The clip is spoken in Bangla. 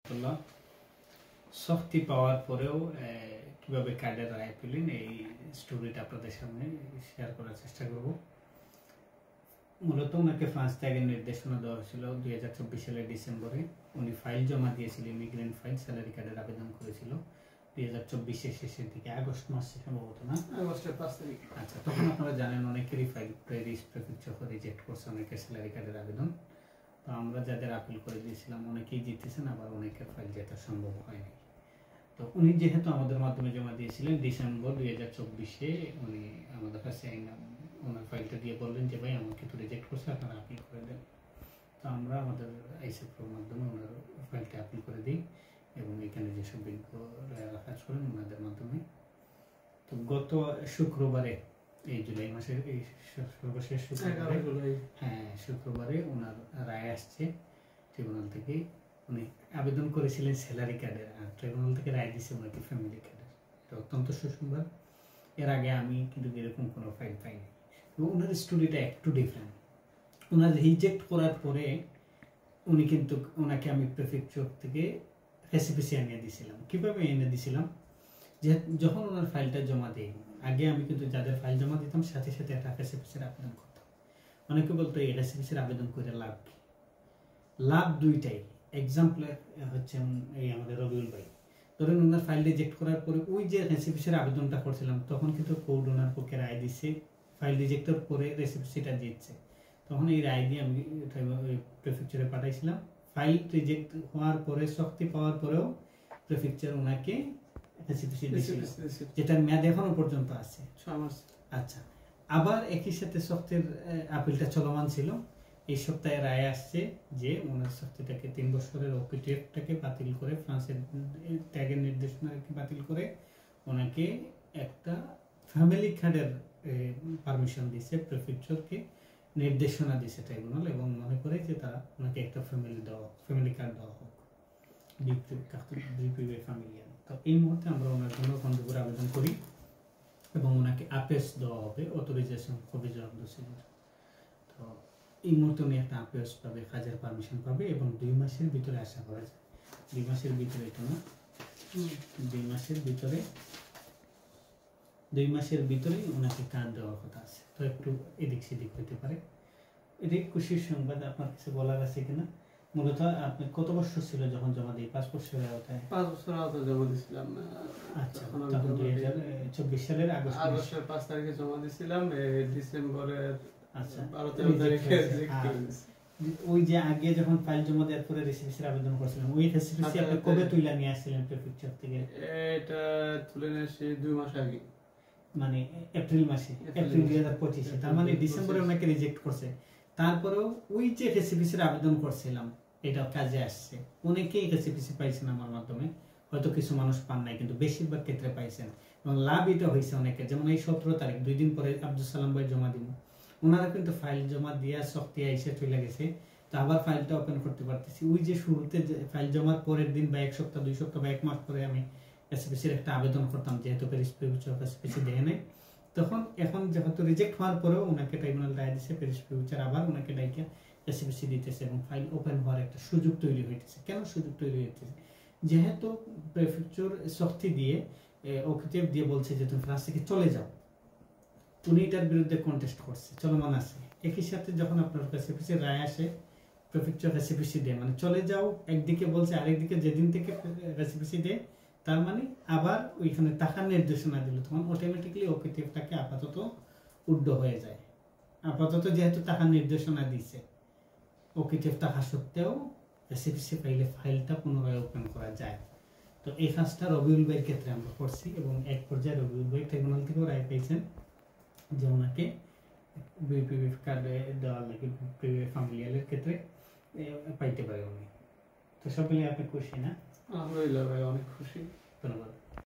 রহমতুল্লাহ। শক্তি পাওয়ার পরেও কিভাবে কার্ডের রায় পেলেন এই স্টোরিটা আপনাদের সামনে শেয়ার করার চেষ্টা করব। মূলত ওনাকে ফ্রান্স ত্যাগের নির্দেশনা দেওয়া হয়েছিল 2024 সালের ডিসেম্বরে। উনি ফাইল জমা দিয়েছিলেন, ইমিগ্রেন্ট ফাইল, স্যালারি কার্ডের আবেদন করেছিল 2024 শেষের দিকে, আগস্ট মাসে সম্ভবত, না আগস্টের 5 তারিখ। আচ্ছা, তখন আপনারা জানেন অনেকেরই ফাইল প্যারিস প্রেফেকচার রিজেক্ট করছে অনেকের স্যালারি কার্ডের আবেদন। তো আমরা যাদের আপিল করে দিয়েছিলাম অনেকেই জিতেছেন, আবার অনেকের ফাইল জেতা সম্ভব হয়নি। তো উনি যেহেতু আমাদের মাধ্যমে জমা দিয়েছিলেন ডিসেম্বর 2024-এ, উনি আমাদের কাছে ওনার ফাইলটা দিয়ে বললেন যে ভাই আমাকে তো রিজেক্ট করছে, আপনারা আপিল করে দেন। তো আমরা আমাদের আইসিএফের মাধ্যমে ওনার ফাইলটা আপিল করে দিই এবং এখানে যেসব বিজ্ঞ কাজ করেন ওনাদের মাধ্যমে। তো গত শুক্রবারে, এই জুলাই মাসের এই সর্বশেষ শুক্রবারে, হ্যাঁ শুক্রবারে ওনার রায় আসছে ট্রিব্যুনাল থেকে। উনি আবেদন করেছিলেন স্যালারি কার্ডের, আর ট্রিব্যুনাল থেকে রায় দিয়েছে ওনাকে ফ্যামিলি কার্ডের। এটা অত্যন্ত সুসংবাদ। এর আগে আমি কিন্তু এরকম কোনো ফাইল পাইনি। এবং ওনার স্টোরিটা একটু ডিফারেন্ট। ওনার রিজেক্ট করার পরে উনি কিন্তু ওনাকে আমি প্রেফেকচার থেকে রেসিপিসি আনিয়ে দিয়েছিলাম। কীভাবে এনে দিয়েছিলাম, যে যখন ওনার ফাইলটা জমা দিই, আগে আমি কিন্তু যাদের ফাইল জমা দিতাম সাথে সাথে একটা রেসিপিসির আবেদন করতাম। অনেকে বলতো এই রেসিপিসির আবেদন করে লাভ কি? লাভ দুইটাই। এক্সাম্পল হচ্ছে এই আমাদের রবিউল ভাই, ধরেন ওনার ফাইল রিজেক্ট করার পরে ওই যে রেসিপিসির আবেদনটা করছিলাম তখন কিন্তু কোর্ট ওনার পক্ষে রায় দিচ্ছে, ফাইল রিজেক্টের পরে রেসিপিসিটা দিচ্ছে। তখন এই রায় দিয়ে আমি প্রেফেকচারে পাঠাইছিলাম। ফাইল রিজেক্ট হওয়ার পরে, শক্তি পাওয়ার পরেও প্রেফেকচার ওনাকে রেসিপিসি দিয়েছিল, যেটার মেয়াদ এখনো পর্যন্ত আছে 6 মাস। আচ্ছা, আবার একই সাথে শক্তির আপিলটা চলমান ছিল। এই সপ্তাহে রায় আসছে যে ওনার শক্তিটাকে 3 বছরের ওপিটিএফটাকে বাতিল করে, ফ্রান্সের ত্যাগের নির্দেশনাকে বাতিল করে ওনাকে একটা ফ্যামিলি কার্ডের পারমিশন দিয়েছে, প্রেফেকচারকে নির্দেশনা দিয়েছে ট্রাইব্যুনাল, এবং মনে করে যে তারা ওনাকে একটা ফ্যামিলি কার্ড দেওয়া হোক, বিপিএ ফ্যামিলিয়ান। তো এই মুহূর্তে আমরা ওনার জন্য কন্ট্রিবিউর আবেদন করি এবং ওনাকে আপেস দেওয়া হবে, অথরাইজেশন প্রভিজন অফ প্রসিডিউর। তো এই মুহূর্তে উনি একটা আপেস পাবে, কাজের পারমিশন পাবে, এবং 2 মাসের ভিতরে আশা করা যায়, 2 মাসের ভিতরে, এটা না 2 মাসের ভিতরেই ওনাকে কার্ড দেওয়ার কথা আছে। তো একটু এদিক সেদিক হইতে পারে। এদিক খুশির সংবাদ। আপনার কিছু বলার আছে কিনা? মূলত আপনি কত বছর ছিল যখন জমা দিই? 5 বছরের আওতায়? 5 বছর আওতায় জমা দিয়েছিলাম। আচ্ছা, তখন 2024 সালের আগস্টের 5 তারিখে জমা দিয়েছিলাম, ডিসেম্বরের আচ্ছা 12-13 তারিখে ওই যে আগে যখন ফাইল জমা দেওয়ার পরে রেসিপিসির আবেদন করেছিলাম, ওই রেসিপিসি আপনি কবে তুলে নিয়ে আসছিলেন প্রেফেকচার থেকে? এটা তুলে নিয়ে এসে 2 মাস আগে, মানে এপ্রিল মাসে, এপ্রিল 2025-এ। তার মানে ডিসেম্বরে ওনাকে রিজেক্ট করছে। তারপরেও ওই যে রেসিপিসির আবেদন করছিলাম এটা কাজে আসছে। অনেকেই রেসিপিসি পাইছেন আমার মাধ্যমে, হয়তো কিছু মানুষ পান নাই, কিন্তু বেশিরভাগ ক্ষেত্রে পাইছেন, এবং লাভ এটা হয়েছে অনেকের। যেমন এই 17 তারিখ, 2 দিন পরে আব্দুল সালাম ভাই জমা দিব, ওনারা কিন্তু ফাইল জমা দিয়া শক্তি আইসে চলে গেছে। তো আবার ফাইলটা ওপেন করতে পারতেছি। ওই যে শুরুতে ফাইল জমার পরের দিন বা 1 সপ্তাহ, 2 সপ্তাহ বা 1 মাস পরে আমি এসপিসির একটা আবেদন করতাম, যেহেতু প্যারিস ফিউচার এসপিসি দেয় নাই। তখন এখন যেহেতু রিজেক্ট হওয়ার পরেও ওনাকে ট্রাইব্যুনাল রায় দিয়েছে, প্যারিস ফিউচার আবার ওনাকে ডাইকে এসপিসি দিতেছে এবং ফাইল ওপেন হওয়ার একটা সুযোগ তৈরি হইতেছে। কেন সুযোগ তৈরি হইতেছে? যেহেতু প্রেফেকচার শক্তি দিয়ে ওপিটিএফ দিয়ে বলছে যে তুমি ফ্রান্স থেকে চলে যাও, উনি এটার বিরুদ্ধে কন্টেস্ট করছে, চলমান আছে। একই সাথে যখন আপনার এসপিসি রায় আসে, প্রেফেকচার এসপিসি দেয়, মানে চলে যাও একদিকে বলছে, আরেকদিকে যেদিন থেকে এসপিসি দেয় তার মানে আবার ওইখানে টাকার নির্দেশনা দিল, তখন অটোমেটিক্যালি ওপিটিএফটাকে আপাতত উড্ড হয়ে যায়। আপাতত যেহেতু টাকার নির্দেশনা দিচ্ছে, ওপিটিএফ টাকা সত্ত্বেও এসপিসি পাইলে ফাইলটা পুনরায় ওপেন করা যায়। তো এই কাজটা রবিউল ভাইয়ের ক্ষেত্রে আমরা করছি, এবং এক পর্যায়ে রবিউল ভাই ট্রাইব্যুনাল থেকেও রায় পেয়েছেন যে ওনাকে বিপিএফ কার্ড দেওয়ার লাগে, ফ্যামিলিয়ালের ক্ষেত্রে পাইতে পারে উনি। তো সব মিলিয়ে আপনি খুশি না? আলহামদুলিল্লাহ ভাই, অনেক খুশি। ধন্যবাদ।